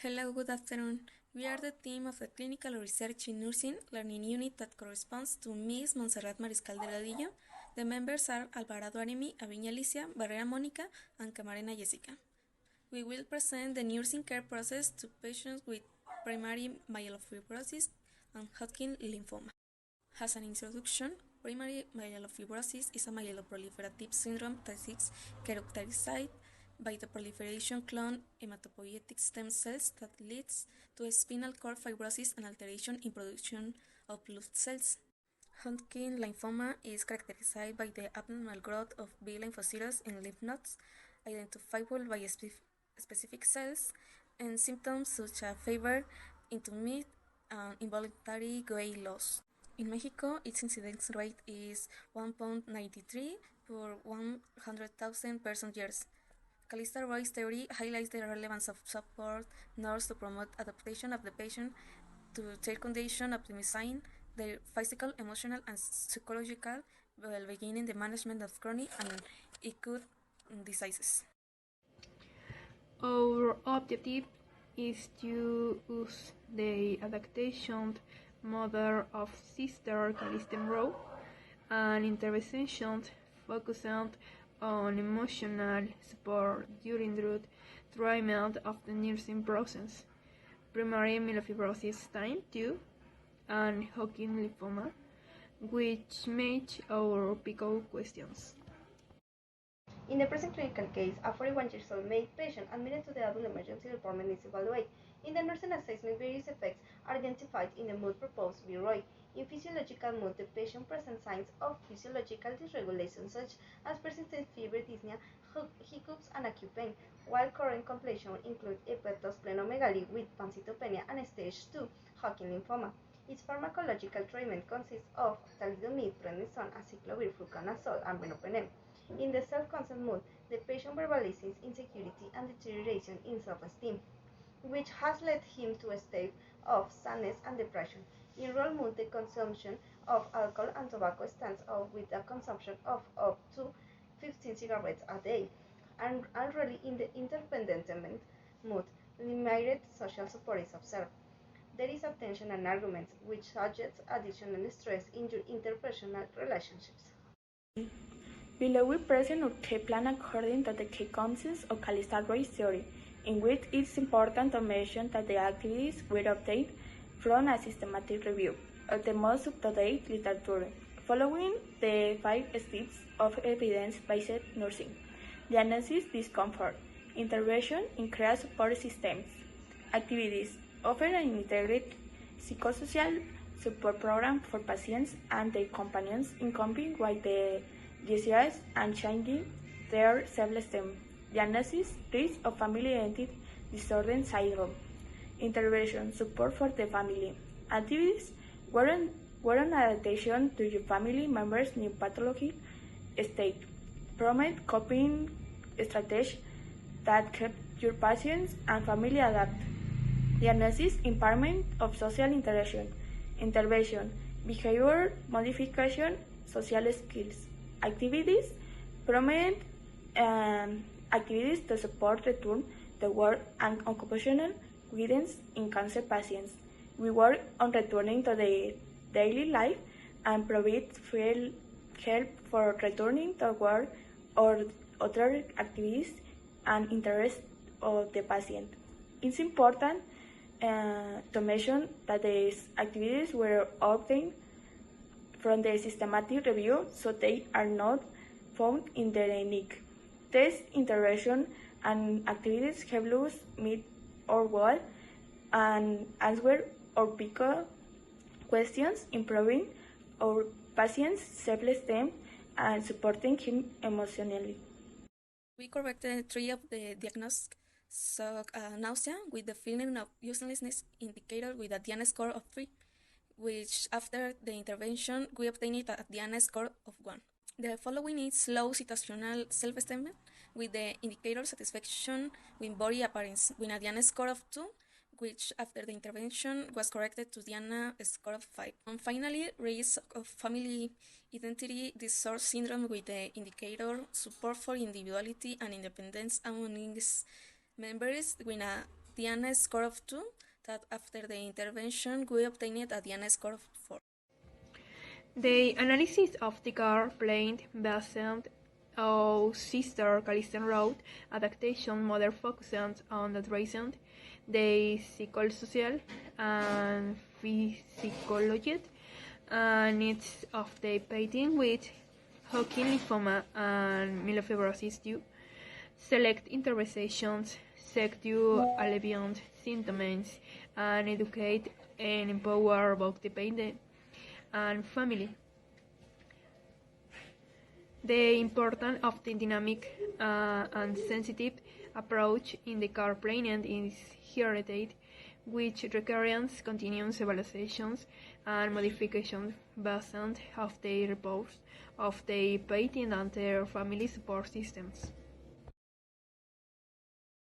Hello, good afternoon. We are the team of the Clinical Research in Nursing Learning Unit that corresponds to Ms. Montserrat Mariscal Delgadillo. The members are Alvarado, Aremy, Aviña, Alicia, Barrera, Mónica, and Camarena, Jessica. We will present the nursing care process to patients with primary myelofibrosis and Hodgkin lymphoma. As an introduction, primary myelofibrosis is a myeloproliferative syndrome that is characterized by the proliferation clone hematopoietic stem cells that leads to a spinal cord fibrosis and alteration in production of blood cells. Hodgkin lymphoma is characterized by the abnormal growth of B lymphocytes in lymph nodes, identifiable by specific cells, and symptoms such as fever, intermittent, and involuntary weight loss. In Mexico, its incidence rate is 1.93 per 100,000 person years. Calista Roy's theory highlights the relevance of support nurse to promote adaptation of the patient to their condition, optimizing their physical, emotional, and psychological well-being in the management of chronic and acute diseases. Our objective is to use the adaptation model of Sister Calista Roy and intervention focused on emotional support during the treatment of the nursing process, primary myelofibrosis type 2, and Hodgkin lymphoma, which match our PICO questions. In the present clinical case, a 41-year-old male patient admitted to the adult emergency department is evaluated. In the nursing assessment, various effects are identified in the mood proposed by Roy. In physiological mood, the patient presents signs of physiological dysregulation such as persistent fever, dyspnea, hiccups, and acute pain, while current complications include hepatosplenomegaly with pancytopenia and stage 2 Hodgkin lymphoma. Its pharmacological treatment consists of thalidomide, prednisone, acyclovir, fluconazole, and meropenem. In the self-concept mood, the patient verbalizes insecurity and deterioration in self-esteem, which has led him to a state of sadness and depression. In role mood, the consumption of alcohol and tobacco stands out with a consumption of up to 15 cigarettes a day. And already in the interdependent mood, limited social support is observed. There is attention and arguments, which suggest additional stress in your interpersonal relationships. Below we present our key plan according to the key concepts of Calista Roy's theory, in which it's important to mention that the activities were obtained from a systematic review of the most up-to-date literature, following the 5 steps of evidence-based nursing: diagnosis, discomfort, intervention, and care support systems. Activities offer an integrated psychosocial support program for patients and their companions in coping with the disease and changing their self-esteem. Diagnosis, risk of family identity disorder syndrome. Intervention, support for the family. Activities were an adaptation to your family members' new pathologic state. Promote coping strategies that help your patients and family adapt. Diagnosis, impairment of social interaction. Intervention, behavior modification, social skills. Activities, promote activities to support return to work and occupational guidance in cancer patients. We work on returning to the daily life and provide help for returning to work or other activities and interests of the patient. It's important to mention that these activities were obtained from the systematic review, so they are not found in the NIC. Test, intervention, and activities help us meet our goal and answer our PICO questions, improving our patient's self-esteem and supporting him emotionally. We corrected 3 of the diagnosis: nausea with the feeling of uselessness indicator with a Diana score of 3, which after the intervention we obtained a Diana score of 1. The following is low situational self-esteem with the indicator satisfaction with body appearance with a Diana score of 2, which after the intervention was corrected to Diana score of 5. And finally, risk of family identity disorder syndrome with the indicator support for individuality and independence among its members with a Diana score of 2, that after the intervention we obtained a Diana score of 4. The analysis of the car plane based on sister Callistem road adaptation model focused on addressing the psychosocial and physiological needs of the patient with Hodgkin lymphoma and Mielofibrosis to select interventions seek to alleviate symptoms and educate and empower both the patient and family. The importance of the dynamic and sensitive approach in the care planning is highlighted, which requires continuous evaluations and modifications based on the reports of the patient and their family support systems.